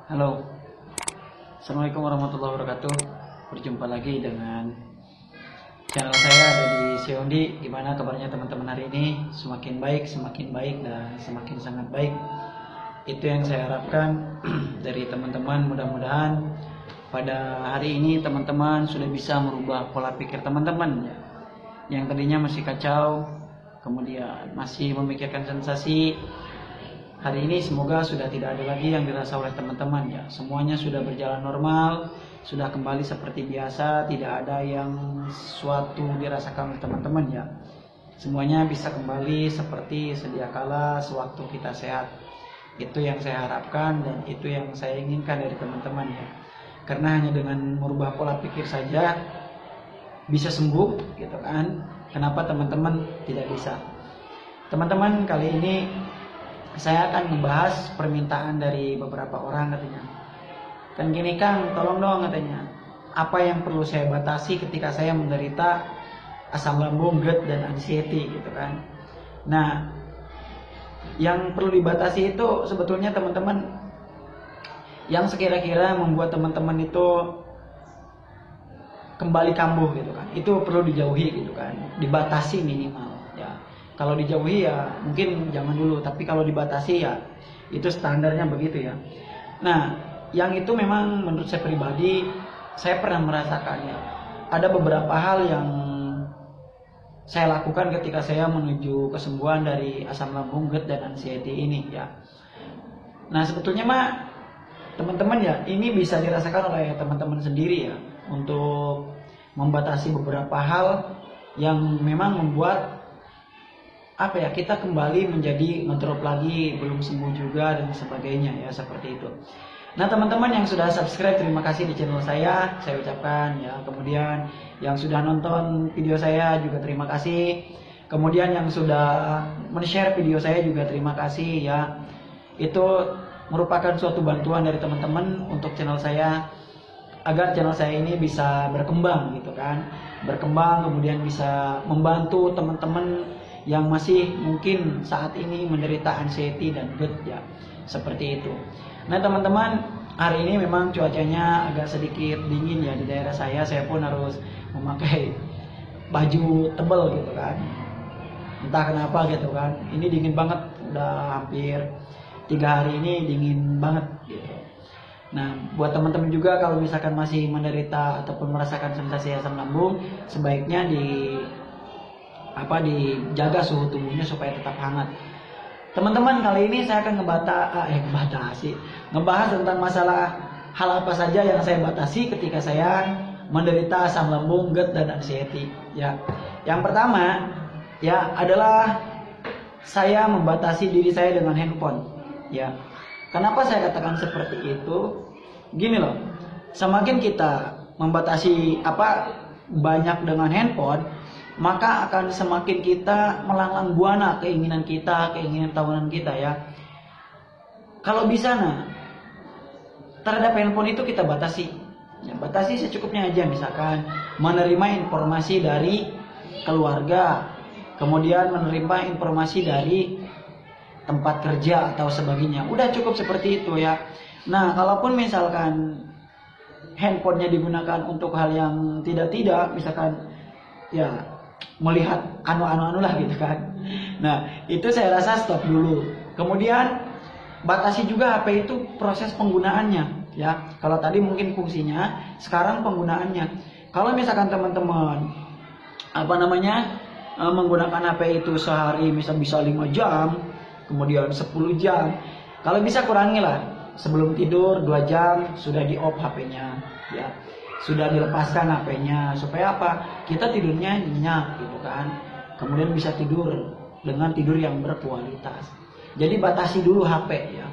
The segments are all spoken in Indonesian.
Halo, Assalamualaikum warahmatullahi wabarakatuh. Berjumpa lagi dengan channel saya ada di Siondi. Gimana kabarnya teman-teman hari ini? Semakin baik, dan semakin sangat baik. Itu yang saya harapkan dari teman-teman. Mudah-mudahan pada hari ini teman-teman sudah bisa merubah pola pikir teman-teman yang tadinya masih kacau, kemudian masih memikirkan sensasi. Hari ini semoga sudah tidak ada lagi yang dirasa oleh teman-teman ya. Semuanya sudah berjalan normal, sudah kembali seperti biasa, tidak ada yang suatu dirasakan oleh teman-teman ya. Semuanya bisa kembali seperti sedia kala sewaktu kita sehat. Itu yang saya harapkan dan itu yang saya inginkan dari teman-teman ya. Karena hanya dengan merubah pola pikir saja bisa sembuh gitu kan. Kenapa teman-teman tidak bisa? Teman-teman, kali ini saya akan membahas permintaan dari beberapa orang katanya. Kan gini Kang, tolong dong katanya. Apa yang perlu saya batasi ketika saya menderita asam lambung, GERD dan anxiety gitu kan. Nah, yang perlu dibatasi itu sebetulnya teman-teman yang sekira-kira membuat teman-teman itu kembali kambuh gitu kan. Itu perlu dijauhi gitu kan. Dibatasi minimal ya. Kalau dijauhi ya mungkin jangan dulu, tapi kalau dibatasi ya itu standarnya begitu ya. Nah, yang itu memang menurut saya pribadi saya pernah merasakannya. Ada beberapa hal yang saya lakukan ketika saya menuju kesembuhan dari asam lambung, GERD dan anxiety ini ya. Nah, sebetulnya mah teman-teman ya, ini bisa dirasakan oleh teman-teman sendiri ya untuk membatasi beberapa hal yang memang membuat kita kembali menjadi ngedrop lagi, belum sembuh juga dan sebagainya ya, seperti itu. Nah, teman-teman yang sudah subscribe, terima kasih di channel saya ucapkan ya. Kemudian yang sudah nonton video saya juga terima kasih. Kemudian yang sudah men-share video saya juga terima kasih ya. Itu merupakan suatu bantuan dari teman-teman untuk channel saya agar channel saya ini bisa berkembang gitu kan. Berkembang, kemudian bisa membantu teman-teman yang masih mungkin saat ini menderita anxiety dan GERD ya, seperti itu. Nah teman-teman, hari ini memang cuacanya agak sedikit dingin ya di daerah saya pun harus memakai baju tebal gitu kan. Entah kenapa gitu kan, ini dingin banget, udah hampir 3 hari ini dingin banget gitu. Nah, buat teman-teman juga kalau misalkan masih menderita ataupun merasakan sensasi asam lambung, sebaiknya dijaga suhu tubuhnya supaya tetap hangat. Teman-teman, kali ini saya akan ngebahas tentang masalah hal apa saja yang saya batasi ketika saya menderita asam lambung, GERD dan anxiety ya. Yang pertama ya adalah saya membatasi diri saya dengan handphone ya. Kenapa saya katakan seperti itu? Gini loh, semakin kita membatasi banyak dengan handphone, maka akan semakin kita melanglang buana keinginan tahunan kita ya. Kalau bisa terhadap handphone itu kita batasi ya, batasi secukupnya aja. Misalkan menerima informasi dari keluarga, kemudian menerima informasi dari tempat kerja atau sebagainya, udah cukup seperti itu ya. Nah, kalaupun misalkan handphonenya digunakan untuk hal yang tidak misalkan ya melihat anu lah gitu kan. Nah, itu saya rasa stop dulu. Kemudian batasi juga HP itu proses penggunaannya ya. Kalau tadi mungkin fungsinya, sekarang penggunaannya. Kalau misalkan teman-teman menggunakan HP itu sehari bisa 5 jam, kemudian 10 jam. Kalau bisa kurangilah. Sebelum tidur 2 jam sudah di off HP-nya ya. Sudah dilepaskan HP-nya supaya kita tidurnya nyenyak gitu kan. Kemudian bisa tidur dengan tidur yang berkualitas. Jadi batasi dulu HP ya.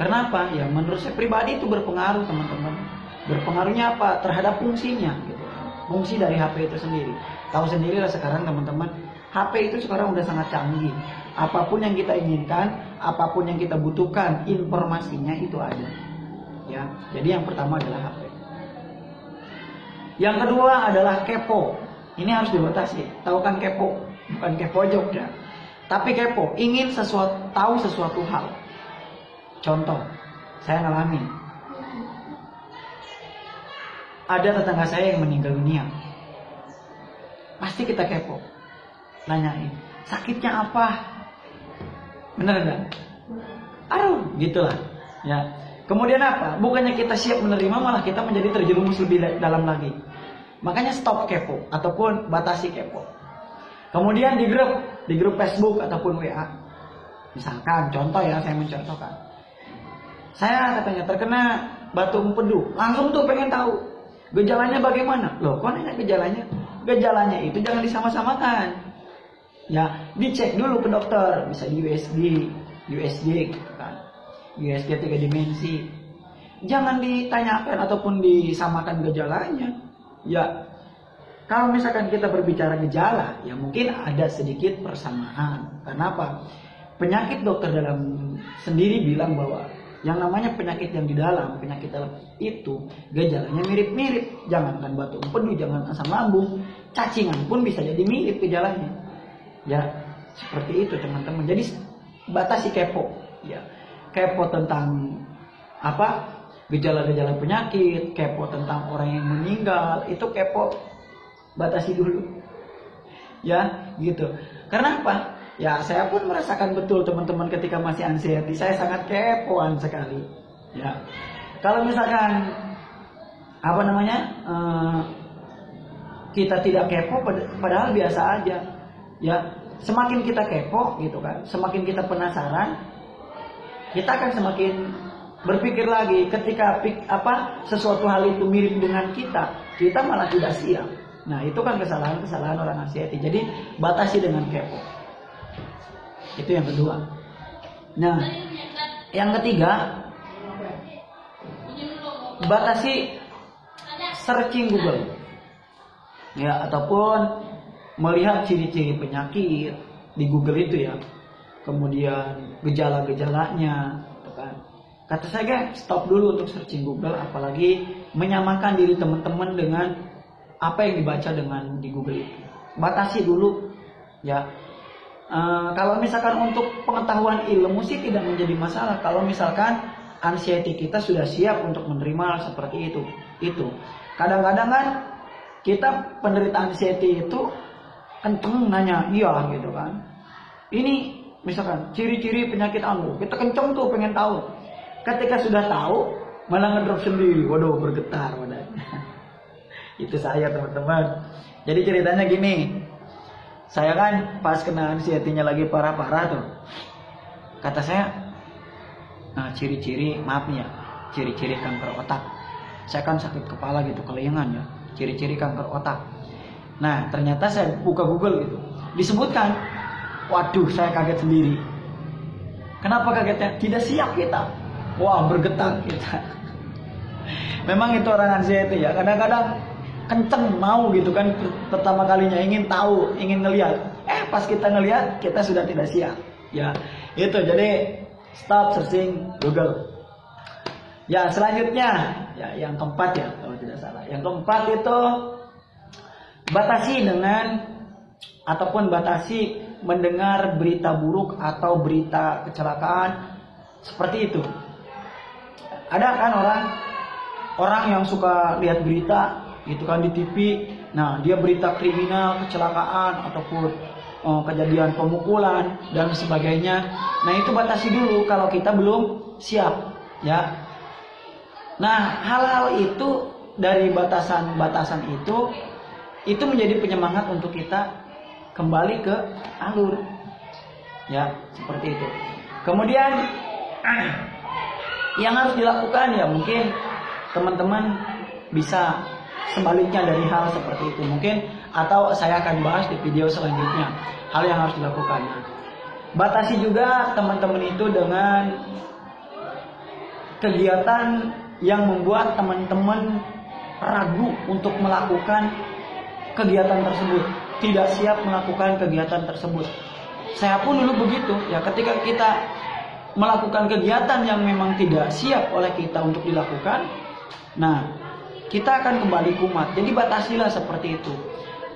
Karena ya menurut saya pribadi itu berpengaruh teman-teman. Berpengaruhnya terhadap fungsinya gitu. Fungsi dari HP itu sendiri. Tahu sendirilah sekarang teman-teman, HP itu sekarang udah sangat canggih. Apapun yang kita inginkan, apapun yang kita butuhkan, informasinya itu ada ya. Jadi yang pertama adalah HP. Yang kedua adalah kepo. Ini harus dibatasi. Tahu kan kepo? Bukan kepo Jogja, tapi kepo, ingin tahu sesuatu hal. Contoh, saya ngalamin. Ada tetangga saya yang meninggal dunia. Pasti kita kepo, nanyain sakitnya apa, bener nggak? Aduh, gitulah. Ya. Kemudian apa? Bukannya kita siap menerima, malah kita menjadi terjerumus lebih dalam lagi. Makanya stop kepo ataupun batasi kepo. Kemudian di grup Facebook ataupun WA. Misalkan contoh ya, saya mencontohkan. Saya katanya terkena batu empedu, langsung tuh pengen tahu gejalanya bagaimana. Loh, kok nanya gejalanya? Gejalanya itu jangan disama-samakan. Ya, dicek dulu ke dokter, bisa di USG gitu kan. USG 3 dimensi. Jangan ditanyakan ataupun disamakan gejalanya. Ya, kalau misalkan kita berbicara gejala, ya mungkin ada sedikit persamaan. Kenapa? Penyakit dokter dalam sendiri bilang bahwa yang namanya penyakit yang di dalam, penyakit dalam itu gejalanya mirip-mirip. Jangankan batu empedu, jangan asam lambung, cacingan pun bisa jadi mirip gejalanya. Ya, seperti itu teman-teman. Jadi batasi kepo. Ya, kepo tentang apa? Gejala-gejala penyakit, kepo tentang orang yang meninggal, itu kepo batasi dulu. Ya, gitu. Karena apa? Ya, saya pun merasakan betul teman-teman ketika masih anxiety, saya sangat kepoan sekali. Ya, kalau misalkan apa namanya kita tidak kepo, padahal biasa aja. Ya, semakin kita kepo gitu kan, semakin kita penasaran, kita akan semakin berpikir lagi. Ketika sesuatu hal itu mirip dengan kita malah tidak siap. Nah, itu kan kesalahan orang anxiety. Jadi batasi dengan kepo. Itu yang kedua. Nah, yang ketiga, batasi searching Google. Ya, ataupun melihat ciri-ciri penyakit di Google itu ya. Kemudian gejala-gejalanya, gitu kan. Kata saya, stop dulu untuk searching Google, apalagi menyamakan diri teman-teman dengan apa yang dibaca dengan di Google itu. Batasi dulu, ya. Kalau misalkan untuk pengetahuan ilmu sih tidak menjadi masalah. Kalau misalkan anxiety kita sudah siap untuk menerima hal seperti itu. Kadang-kadang kan kita penderita anxiety itu kenceng nanya, iya gitu kan. Ini misalkan ciri-ciri penyakit kita kenceng tuh pengen tahu. Ketika sudah tahu malah ngedrop sendiri. Waduh, bergetar badannya. Itu saya teman-teman. Jadi ceritanya gini. Saya kan pas kena anxiety-nya lagi parah-parah tuh. Kata saya, nah ciri-ciri, maaf nih ya, ciri-ciri kanker otak. Saya kan sakit kepala gitu, kelayangan ya. Ciri-ciri kanker otak. Nah, ternyata saya buka Google gitu. Disebutkan. Waduh, saya kaget sendiri. Kenapa kagetnya? Tidak siap kita. Wah, bergetar kita. Memang itu orang anxiety ya. Kadang-kadang kenceng mau gitu kan, pertama kalinya ingin tahu, ingin ngelihat. Pas kita ngelihat, kita sudah tidak siap. Ya, itu jadi stop searching Google. Ya, selanjutnya, ya yang keempat ya, kalau tidak salah. Yang keempat itu batasi dengan ataupun batasi mendengar berita buruk atau berita kecelakaan seperti itu. Ada kan orang yang suka lihat berita gitu kan di TV. Nah, dia berita kriminal, kecelakaan ataupun kejadian pemukulan dan sebagainya. Nah, itu batasi dulu kalau kita belum siap, ya. Nah, hal-hal itu dari batasan-batasan itu menjadi penyemangat untuk kita kembali ke alur. Ya, seperti itu. Kemudian yang harus dilakukan ya mungkin teman-teman bisa sebaliknya dari hal seperti itu mungkin, atau saya akan bahas di video selanjutnya hal yang harus dilakukan. Batasi juga teman-teman itu dengan kegiatan yang membuat teman-teman ragu untuk melakukan kegiatan tersebut, tidak siap melakukan kegiatan tersebut. Saya pun dulu begitu ya, ketika kita melakukan kegiatan yang memang tidak siap oleh kita untuk dilakukan, nah kita akan kembali kumat. Jadi batasilah seperti itu.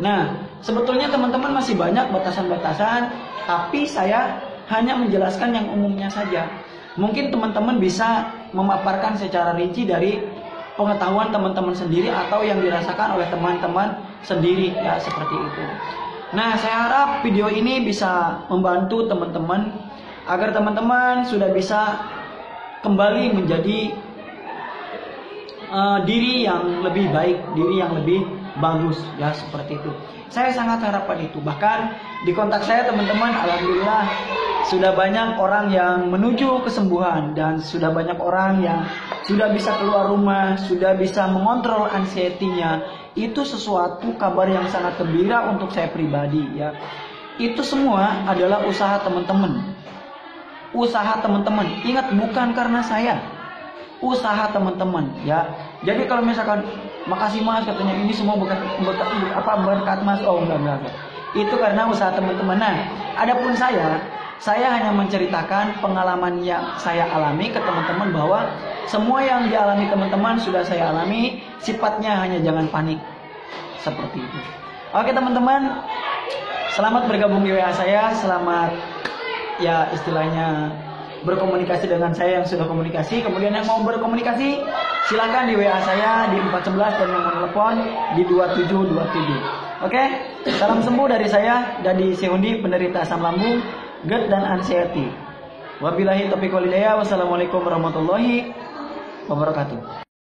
Nah, sebetulnya teman-teman masih banyak batasan-batasan, tapi saya hanya menjelaskan yang umumnya saja. Mungkin teman-teman bisa memaparkan secara rinci dari pengetahuan teman-teman sendiri atau yang dirasakan oleh teman-teman sendiri ya, seperti itu. Nah, saya harap video ini bisa membantu teman-teman agar teman-teman sudah bisa kembali menjadi diri yang lebih baik, diri yang lebih bagus ya, seperti itu. Saya sangat harapkan itu. Bahkan di kontak saya teman-teman, alhamdulillah sudah banyak orang yang menuju kesembuhan dan sudah banyak orang yang sudah bisa keluar rumah, sudah bisa mengontrol anxiety-nya. Itu sesuatu kabar yang sangat gembira untuk saya pribadi ya. Itu semua adalah usaha teman-teman. Usaha teman-teman. Ingat, bukan karena saya. Usaha teman-teman ya. Jadi kalau misalkan makasih Mas katanya ini semua berkat Mas, oh enggak. Itu karena usaha teman-teman. Nah, adapun saya hanya menceritakan pengalaman yang saya alami ke teman-teman, bahwa semua yang dialami teman-teman sudah saya alami. Sifatnya hanya jangan panik, seperti itu. Oke teman-teman, selamat bergabung di WA saya. Selamat ya istilahnya berkomunikasi dengan saya yang sudah komunikasi. Kemudian yang mau berkomunikasi silakan di WA saya di 411 dan yang mau telepon di 2727. Oke, salam sembuh dari saya, dari Sehundi, penderita asam lambung, GERD dan anxiety. Wabillahi taufiq wal hidayah. Wassalamualaikum warahmatullahi wabarakatuh.